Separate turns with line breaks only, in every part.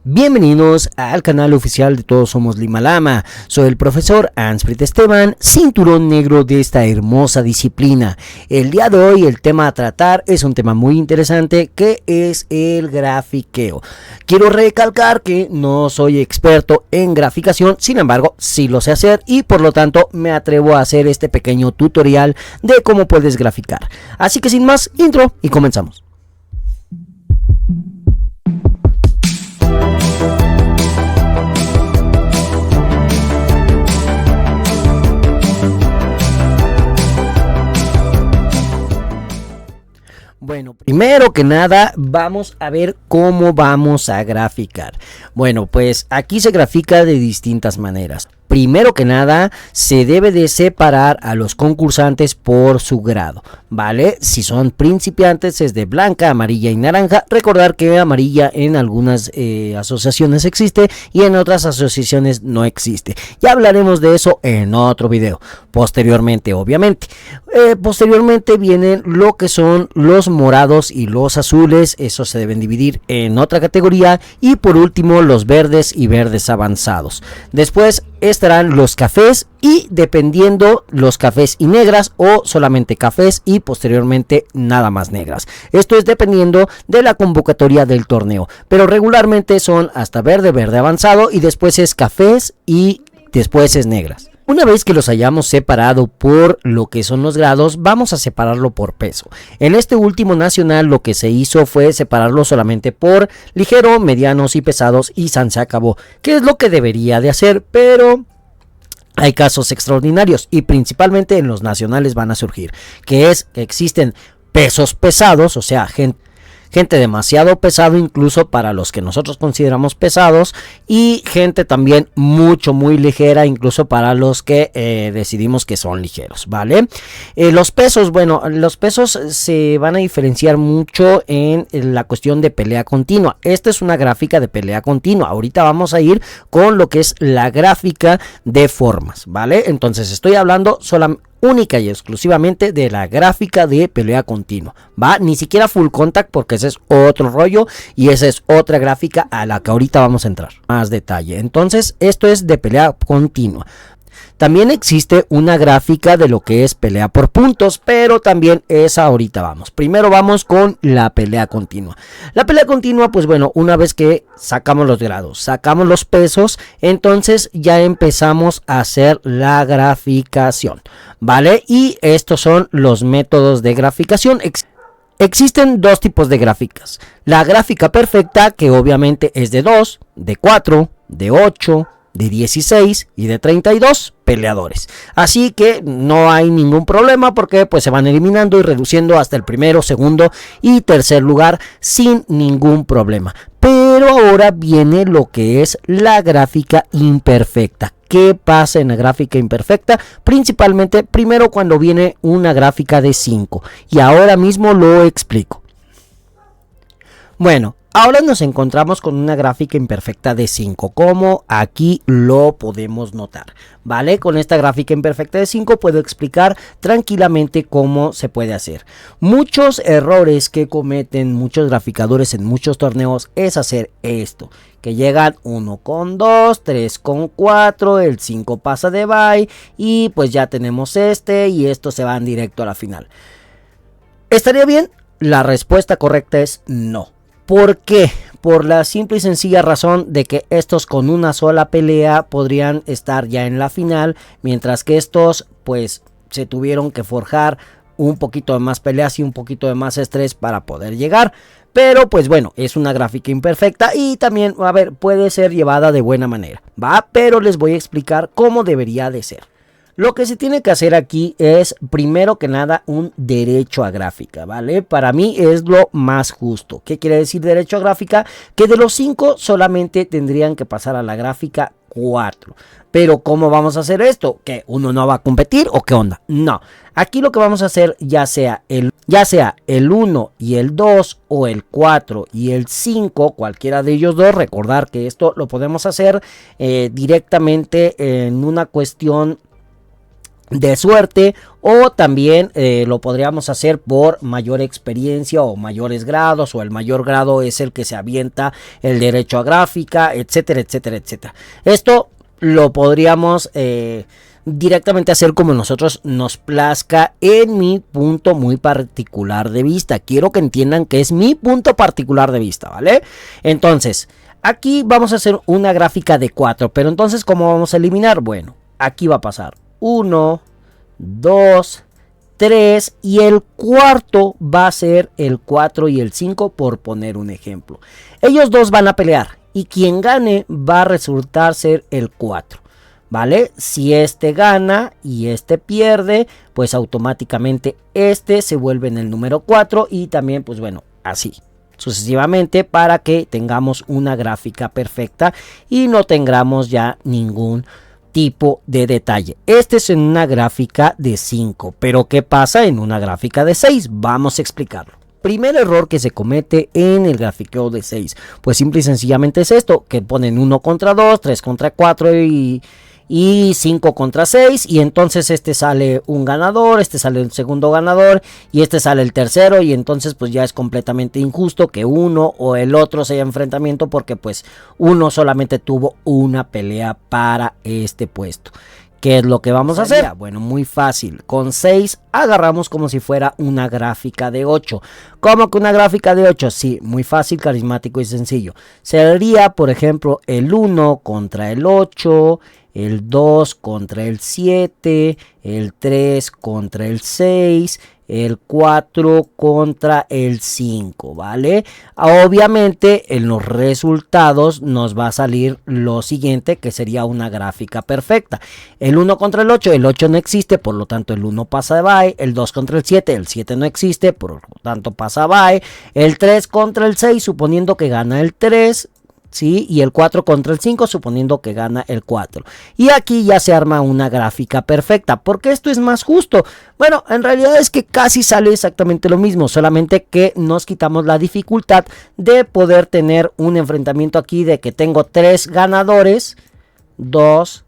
Bienvenidos al canal oficial de Todos Somos Limalama. Soy el profesor Ansfried Esteban, cinturón negro de esta hermosa disciplina. El día de hoy el tema a tratar es un tema muy interesante, que es el grafiqueo. Quiero recalcar que no soy experto en graficación, sin embargo sí lo sé hacer y por lo tanto me atrevo a hacer este pequeño tutorial de cómo puedes graficar. Así que sin más, intro y comenzamos. Bueno, primero que nada vamos a ver cómo vamos a graficar. Bueno, pues aquí se grafica de distintas maneras. Primero que nada, se debe de separar a los concursantes por su grado, ¿vale? Si son principiantes es de blanca, amarilla y naranja. Recordar que amarilla en algunas asociaciones existe y en otras asociaciones no existe. Ya hablaremos de eso en otro video, posteriormente obviamente. Posteriormente vienen lo que son los morados y los azules, esos se deben dividir en otra categoría. Y por último los verdes y verdes avanzados. Después estarán los cafés y dependiendo los cafés y negras o solamente cafés y posteriormente nada más negras. Esto es dependiendo de la convocatoria del torneo, pero regularmente son hasta verde, verde avanzado y después es cafés y después es negras. Una vez que los hayamos separado por lo que son los grados, vamos a separarlo por peso. En este último nacional lo que se hizo fue separarlo solamente por ligero, medianos y pesados y se acabó, que es lo que debería de hacer, pero hay casos extraordinarios y principalmente en los nacionales van a surgir, que es que existen pesos pesados, o sea, gente demasiado pesado incluso para los que nosotros consideramos pesados, y gente también muy ligera incluso para los que decidimos que son ligeros, ¿vale? Los pesos, bueno, los pesos se van a diferenciar mucho en la cuestión de pelea continua. Esta es una gráfica de pelea continua. Ahorita vamos a ir con lo que es la gráfica de formas, ¿vale? Entonces estoy hablando solamente única y exclusivamente de la gráfica de pelea continua, va, ni siquiera full contact porque ese es otro rollo y esa es otra gráfica a la que ahorita vamos a entrar más detalle. Entonces esto es de pelea continua. También existe una gráfica de lo que es pelea por puntos, pero también esa ahorita vamos. Primero vamos con la pelea continua. La pelea continua, pues bueno, una vez que sacamos los grados, sacamos los pesos, entonces ya empezamos a hacer la graficación, ¿vale? Y estos son los métodos de graficación. Existen dos tipos de gráficas. La gráfica perfecta, que obviamente es de 2, de 4, de 8, de 16 y de 32 peleadores, así que no hay ningún problema porque pues se van eliminando y reduciendo hasta el primero, segundo y tercer lugar sin ningún problema. Pero ahora viene lo que es la gráfica imperfecta. ¿Qué pasa en la gráfica imperfecta? Principalmente primero cuando viene una gráfica de 5 y ahora mismo lo explico. Bueno, ahora nos encontramos con una gráfica imperfecta de 5, como aquí lo podemos notar, ¿vale? Con esta gráfica imperfecta de 5 puedo explicar tranquilamente cómo se puede hacer. Muchos errores que cometen muchos graficadores en muchos torneos es hacer esto, que llegan 1 con 2, 3 con 4, el 5 pasa de bye y pues ya tenemos este y estos se van directo a la final. ¿Estaría bien? La respuesta correcta es no. ¿Por qué? Por la simple y sencilla razón de que estos con una sola pelea podrían estar ya en la final, mientras que estos pues se tuvieron que forjar un poquito de más peleas y un poquito de más estrés para poder llegar. Pero pues bueno, es una gráfica imperfecta y también, a ver, puede ser llevada de buena manera, ¿va? Pero les voy a explicar cómo debería de ser. Lo que se tiene que hacer aquí es, primero que nada, un derecho a gráfica, ¿vale? Para mí es lo más justo. ¿Qué quiere decir derecho a gráfica? Que de los 5 solamente tendrían que pasar a la gráfica 4. Pero ¿cómo vamos a hacer esto? ¿Que uno no va a competir o qué onda? No. Aquí lo que vamos a hacer, ya sea el 1 y el 2 o el 4 y el 5, cualquiera de ellos dos, recordar que esto lo podemos hacer directamente en una cuestión de suerte, o también lo podríamos hacer por mayor experiencia o mayores grados, o el mayor grado es el que se avienta el derecho a gráfica, etcétera, etcétera, etcétera. Esto lo podríamos directamente hacer como nosotros nos plazca en mi punto muy particular de vista. Quiero que entiendan que es mi punto particular de vista, ¿vale? Entonces, aquí vamos a hacer una gráfica de 4, pero entonces, ¿cómo vamos a eliminar? Bueno, aquí va a pasar 1, 2, 3 y el cuarto va a ser el 4 y el 5, por poner un ejemplo. Ellos dos van a pelear y quien gane va a resultar ser el 4. ¿Vale? Si este gana y este pierde, pues automáticamente este se vuelve en el número 4 y también, pues bueno, así sucesivamente, para que tengamos una gráfica perfecta y no tengamos ya ningún tipo de detalle. Este es en una gráfica de 5, pero ¿qué pasa en una gráfica de 6? Vamos a explicarlo. Primer error que se comete en el grafiqueo de 6, pues simple y sencillamente es esto, que ponen 1 contra 2, 3 contra 4 y 5 contra 6, y entonces este sale un ganador, este sale el segundo ganador y este sale el tercero, y entonces pues ya es completamente injusto que uno o el otro sea enfrentamiento, porque pues uno solamente tuvo una pelea para este puesto. ¿Qué es lo que vamos a hacer? Bueno, muy fácil. Con 6 agarramos como si fuera una gráfica de 8. ¿Cómo que una gráfica de 8? Sí, muy fácil, carismático y sencillo. Sería, por ejemplo, el 1 contra el 8, el 2 contra el 7, el 3 contra el 6, el 4 contra el 5, ¿vale? Obviamente en los resultados nos va a salir lo siguiente, que sería una gráfica perfecta. El 1 contra el 8 no existe, por lo tanto el 1 pasa by. El 2 contra el 7 no existe, por lo tanto pasa by. El 3 contra el 6, suponiendo que gana el 3, ¿sí? Y el 4 contra el 5, suponiendo que gana el 4. Y aquí ya se arma una gráfica perfecta. ¿Por qué esto es más justo? Bueno, en realidad es que casi sale exactamente lo mismo, solamente que nos quitamos la dificultad de poder tener un enfrentamiento aquí de que tengo 3 ganadores, 2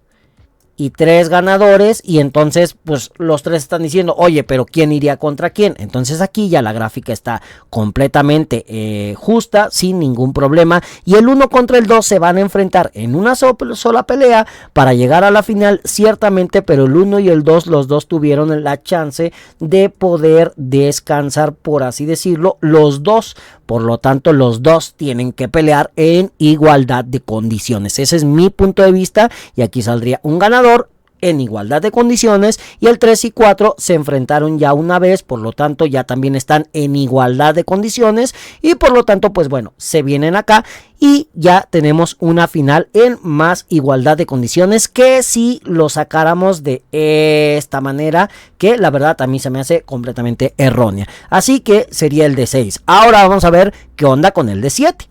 y 3 ganadores, y entonces pues los 3 están diciendo, oye, pero ¿quién iría contra quién? Entonces aquí ya la gráfica está completamente justa, sin ningún problema, y el 1 contra el 2 se van a enfrentar en una sola pelea para llegar a la final, ciertamente, pero el 1 y el 2, los dos tuvieron la chance de poder descansar, por así decirlo, los dos. Por lo tanto, los dos tienen que pelear en igualdad de condiciones. Ese es mi punto de vista, y aquí saldría un ganador en igualdad de condiciones, y el 3 y 4 se enfrentaron ya una vez, por lo tanto ya también están en igualdad de condiciones, y por lo tanto pues bueno, se vienen acá y ya tenemos una final en más igualdad de condiciones, que si lo sacáramos de esta manera, que la verdad a mí se me hace completamente errónea. Así que sería el de 6. Ahora vamos a ver qué onda con el de 7.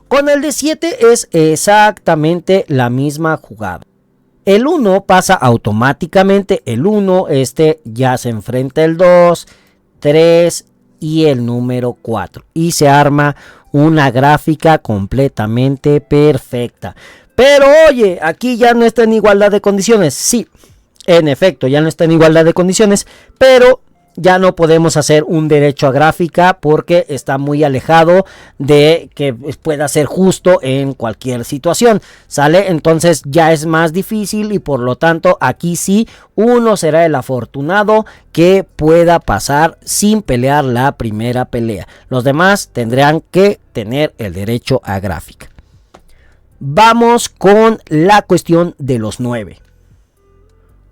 Con el de 7 es exactamente la misma jugada. El 1 pasa automáticamente, el 1, ya se enfrenta el 2, 3 y el número 4. Y se arma una gráfica completamente perfecta. Pero oye, aquí ya no está en igualdad de condiciones. Sí, en efecto, ya no está en igualdad de condiciones, pero ya no podemos hacer un derecho a gráfica porque está muy alejado de que pueda ser justo en cualquier situación, ¿sale? Entonces ya es más difícil, y por lo tanto aquí sí uno será el afortunado que pueda pasar sin pelear la primera pelea. Los demás tendrán que tener el derecho a gráfica. Vamos con la cuestión de los 9.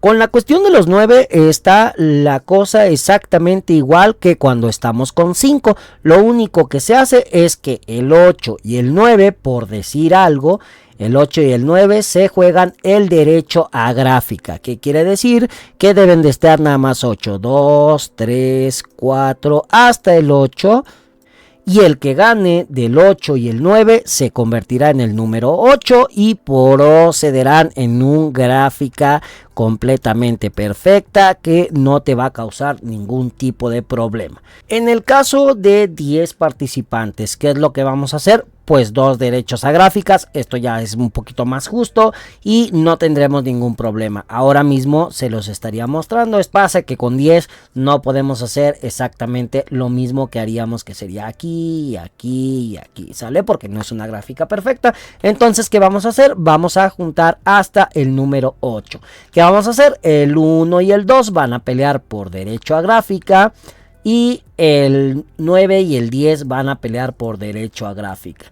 Con la cuestión de los 9 está la cosa exactamente igual que cuando estamos con 5. Lo único que se hace es que el 8 y el 9, por decir algo, el 8 y el 9 se juegan el derecho a gráfica. ¿Qué quiere decir? Que deben de estar nada más 8, 2, 3, 4, hasta el 8. Y el que gane del 8 y el 9 se convertirá en el número 8 y procederán en una gráfica completamente perfecta que no te va a causar ningún tipo de problema. En el caso de 10 participantes, ¿qué es lo que vamos a hacer? Pues 2 derechos a gráficas, esto ya es un poquito más justo y no tendremos ningún problema. Ahora mismo se los estaría mostrando. Pasa que con 10 no podemos hacer exactamente lo mismo que haríamos, que sería aquí, aquí y aquí, ¿sale? Porque no es una gráfica perfecta. Entonces, ¿qué vamos a hacer? Vamos a juntar hasta el número 8. ¿Qué vamos a hacer? El 1 y el 2 van a pelear por derecho a gráfica. Y el 9 y el 10 van a pelear por derecho a gráfica.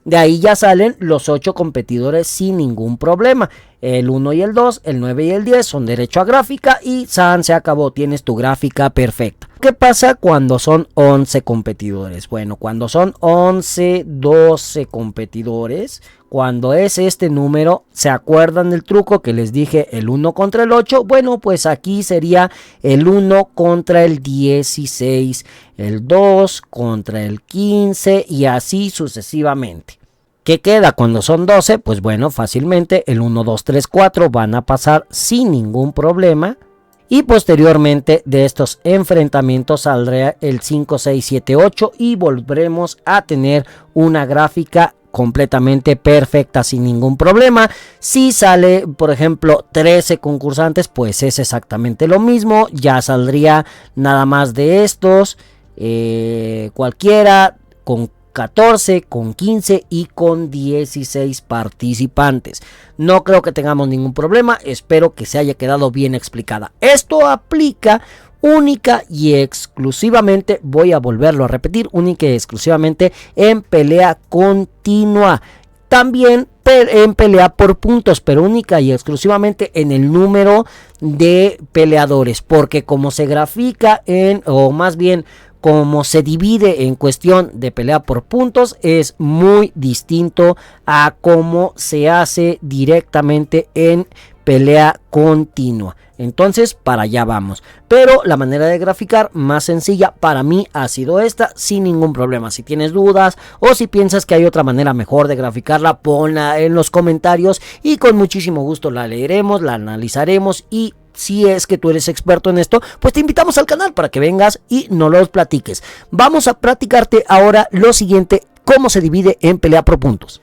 De ahí ya salen los 8 competidores sin ningún problema. El 1 y el 2, el 9 y el 10 son derecho a gráfica y ¡san! Se acabó, tienes tu gráfica perfecta. ¿Qué pasa cuando son 11 competidores? Bueno, cuando son 11, 12 competidores, cuando es este número, ¿se acuerdan del truco que les dije? El 1 contra el 8. Bueno, pues aquí sería el 1 contra el 16, el 2 contra el 15 y así sucesivamente. ¿Qué queda cuando son 12? Pues bueno, fácilmente el 1, 2, 3, 4 van a pasar sin ningún problema. Y posteriormente de estos enfrentamientos saldrá el 5, 6, 7, 8 y volveremos a tener una gráfica completamente perfecta sin ningún problema. Si sale, por ejemplo, 13 concursantes, pues es exactamente lo mismo. Ya saldría nada más de estos, cualquiera con 14, con 15 y con 16 participantes. No creo que tengamos ningún problema. Espero que se haya quedado bien explicada. Esto aplica única y exclusivamente, voy a volverlo a repetir, única y exclusivamente en pelea continua. También en pelea por puntos, pero única y exclusivamente en el número de peleadores, porque como se grafica o más bien como se divide en cuestión de pelea por puntos, es muy distinto a cómo se hace directamente en pelea continua. Entonces para allá vamos, pero la manera de graficar más sencilla para mí ha sido esta, sin ningún problema. Si tienes dudas o si piensas que hay otra manera mejor de graficarla, ponla en los comentarios y con muchísimo gusto la leeremos, la analizaremos. Y si es que tú eres experto en esto, pues te invitamos al canal para que vengas y nos los platiques. Vamos a platicarte ahora lo siguiente: cómo se divide en pelea por puntos.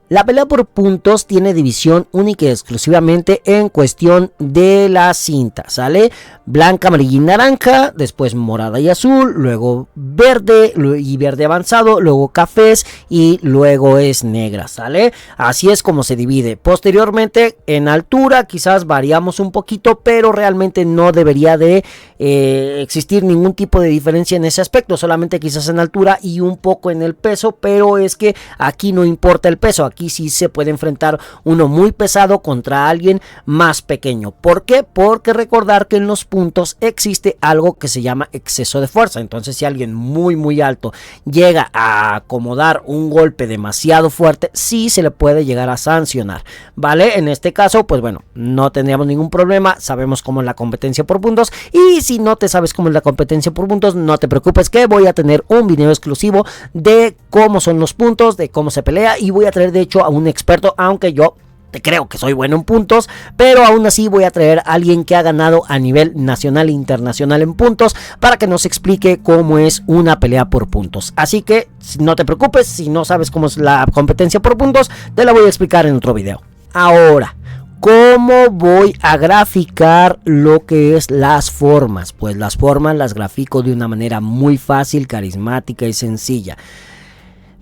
La pelea por puntos tiene división única y exclusivamente en cuestión de la cinta, ¿sale? Blanca, amarilla y naranja, después morada y azul, luego verde y verde avanzado, luego cafés y luego es negra, ¿sale? Así es como se divide. Posteriormente, en altura quizás variamos un poquito, pero realmente no debería de existir ningún tipo de diferencia en ese aspecto, solamente quizás en altura y un poco en el peso, pero es que aquí no importa el peso, aquí sí se puede enfrentar uno muy pesado contra alguien más pequeño. ¿Por qué? Porque recordar que en los puntos existe algo que se llama exceso de fuerza. Entonces, si alguien muy alto llega a acomodar un golpe demasiado fuerte, sí se le puede llegar a sancionar, ¿vale? En este caso, pues bueno, no tendríamos ningún problema. Sabemos cómo es la competencia por puntos, y si no te sabes cómo es la competencia por puntos, no te preocupes, que voy a tener un video exclusivo de cómo son los puntos, de cómo se pelea, y voy a traer de hecho a un experto, aunque yo te creo que soy bueno en puntos, pero aún así voy a traer a alguien que ha ganado a nivel nacional e internacional en puntos para que nos explique cómo es una pelea por puntos. Así que no te preocupes, si no sabes cómo es la competencia por puntos, te la voy a explicar en otro video. Ahora, ¿cómo voy a graficar lo que es las formas? Pues las formas las grafico de una manera muy fácil, carismática y sencilla.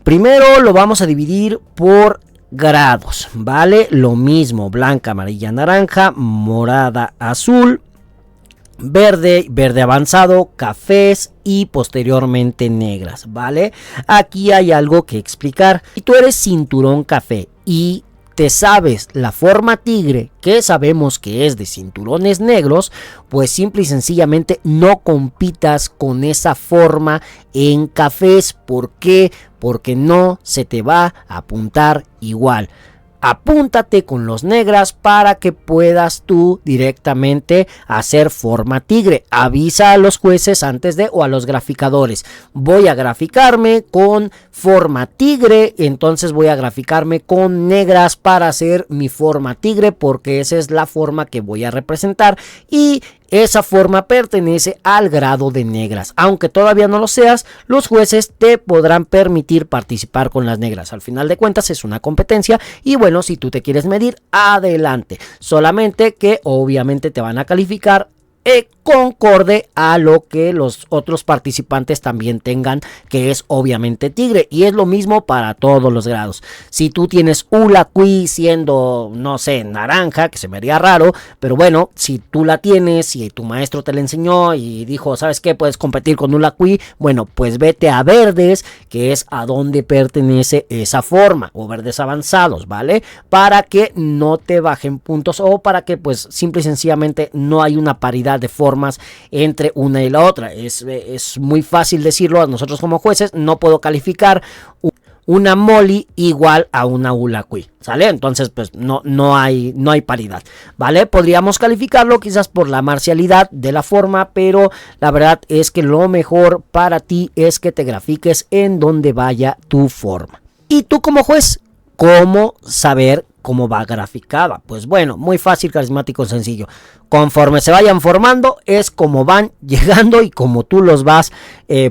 Primero lo vamos a dividir por grados, ¿vale? Lo mismo: blanca, amarilla, naranja, morada, azul, verde, verde avanzado, cafés y posteriormente negras, ¿vale? Aquí hay algo que explicar. Si tú eres cinturón café y te sabes la forma tigre, que sabemos que es de cinturones negros, pues simple y sencillamente no compitas con esa forma en cafés. ¿Por qué? Porque no se te va a apuntar igual. apúntate con los negras para que puedas tú directamente hacer forma tigre. Avisa a los jueces antes de, o a los graficadores, voy a graficarme con forma tigre, entonces voy a graficarme con negras para hacer mi forma tigre, porque esa es la forma que voy a representar y esa forma pertenece al grado de negras. Aunque todavía no lo seas, los jueces te podrán permitir participar con las negras. Al final de cuentas es una competencia y bueno, si tú te quieres medir, adelante. Solamente que obviamente te van a calificar concorde a lo que los otros participantes también tengan, que es obviamente tigre, y es lo mismo para todos los grados. Si tú tienes Ulaqui siendo, no sé, naranja, que se me haría raro, pero bueno, si tú la tienes y tu maestro te la enseñó y dijo, ¿sabes qué? Puedes competir con Ulaqui, bueno, pues vete a verdes, que es a donde pertenece esa forma, o verdes avanzados, ¿vale? Para que no te bajen puntos o para que pues simple y sencillamente no hay una paridad de formas entre una y la otra. Es muy fácil decirlo. A nosotros como jueces no puedo calificar una Molly igual a una Ulaqui, ¿sale? Entonces pues no hay paridad, ¿vale? Podríamos calificarlo quizás por la marcialidad de la forma, pero la verdad es que lo mejor para ti es que te grafiques en donde vaya tu forma. Y tú como juez, ¿cómo saber cómo va graficada? Pues bueno, muy fácil, carismático, sencillo. Conforme se vayan formando es como van llegando y como tú los vas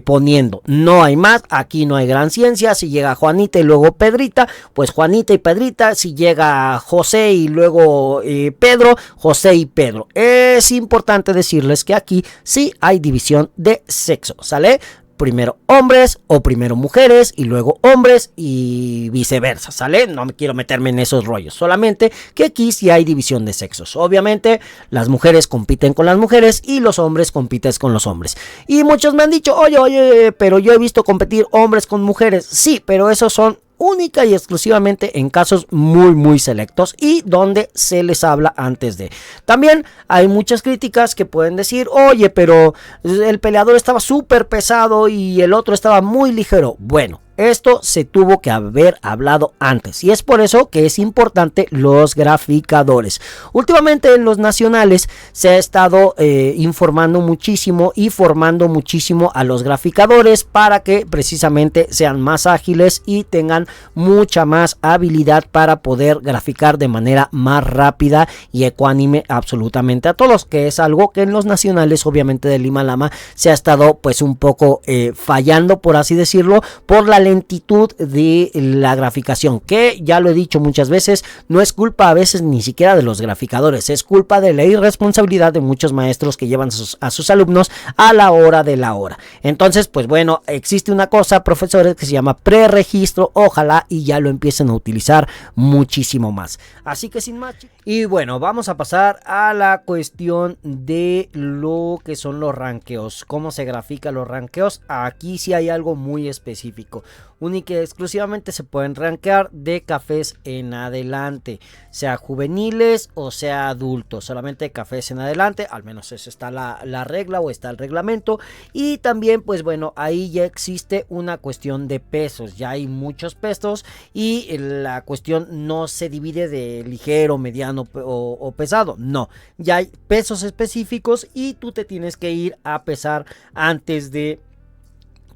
poniendo. No hay más, aquí no hay gran ciencia. Si llega Juanita y luego Pedrita, pues Juanita y Pedrita. Si llega José y luego Pedro, José y Pedro. Es importante decirles que aquí sí hay división de sexo, ¿sale? Primero hombres o primero mujeres y luego hombres y viceversa, ¿sale? No me quiero meterme en esos rollos, solamente que aquí sí hay división de sexos. Obviamente las mujeres compiten con las mujeres y los hombres compiten con los hombres. Y muchos me han dicho, oye, pero yo he visto competir hombres con mujeres. Sí, pero esos son única y exclusivamente en casos muy selectos y donde se les habla antes de. También hay muchas críticas que pueden decir, oye, pero el peleador estaba súper pesado y el otro estaba muy ligero. Bueno, esto se tuvo que haber hablado antes y es por eso que es importante los graficadores. Últimamente en los nacionales se ha estado informando muchísimo y formando muchísimo a los graficadores para que precisamente sean más ágiles y tengan mucha más habilidad para poder graficar de manera más rápida y ecuánime absolutamente a todos, que es algo que en los nacionales obviamente de Lima Lama se ha estado pues un poco fallando, por así decirlo, por la lentitud de la graficación, que ya lo he dicho muchas veces, no es culpa a veces ni siquiera de los graficadores, es culpa de la irresponsabilidad de muchos maestros que llevan a sus alumnos a la hora de la hora. Entonces pues bueno, existe una cosa, profesores, que se llama preregistro, ojalá y ya lo empiecen a utilizar muchísimo más. Así que sin más, y bueno, vamos a pasar a la cuestión de lo que son los ranqueos, cómo se grafican los ranqueos. Aquí sí hay algo muy específico. Única y exclusivamente se pueden rankear de cafés en adelante, sea juveniles o sea adultos, solamente cafés en adelante, al menos eso está la regla o está el reglamento. Y también pues bueno, ahí ya existe una cuestión de pesos, ya hay muchos pesos y la cuestión no se divide de ligero, mediano o pesado, no, ya hay pesos específicos y tú te tienes que ir a pesar antes de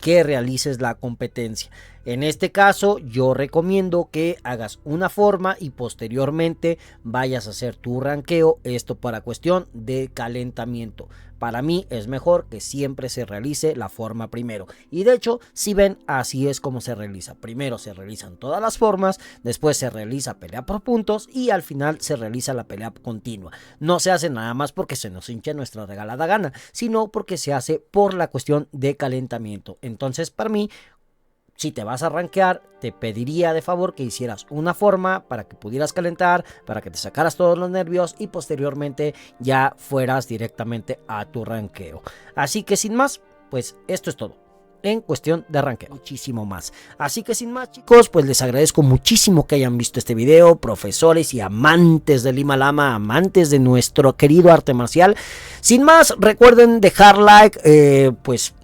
que realices la competencia. En este caso yo recomiendo que hagas una forma y posteriormente vayas a hacer tu ranqueo, esto para cuestión de calentamiento. Para mí es mejor que siempre se realice la forma primero. Y de hecho, si ven, así es como se realiza. Primero se realizan todas las formas, después se realiza pelea por puntos y al final se realiza la pelea continua. No se hace nada más porque se nos hinche nuestra regalada gana, sino porque se hace por la cuestión de calentamiento. Entonces, para mí, si te vas a rankear, te pediría de favor que hicieras una forma para que pudieras calentar, para que te sacaras todos los nervios y posteriormente ya fueras directamente a tu ranqueo. Así que sin más, pues esto es todo en cuestión de ranqueo, muchísimo más. Así que sin más, chicos, pues les agradezco muchísimo que hayan visto este video, profesores y amantes de Lima Lama, amantes de nuestro querido arte marcial. Sin más, recuerden dejar like, pues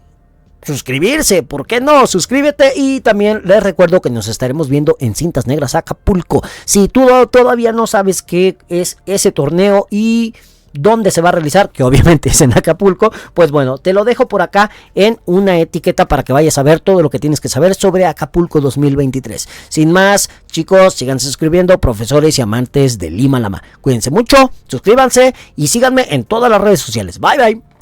suscribirse, ¿por qué no? Suscríbete y también les recuerdo que nos estaremos viendo en Cintas Negras Acapulco. Si tú todavía no sabes qué es ese torneo y dónde se va a realizar, que obviamente es en Acapulco, pues bueno, te lo dejo por acá en una etiqueta para que vayas a ver todo lo que tienes que saber sobre Acapulco 2023. Sin más, chicos, síganse suscribiendo, profesores y amantes de Lima Lama. Cuídense mucho, suscríbanse y síganme en todas las redes sociales. Bye bye.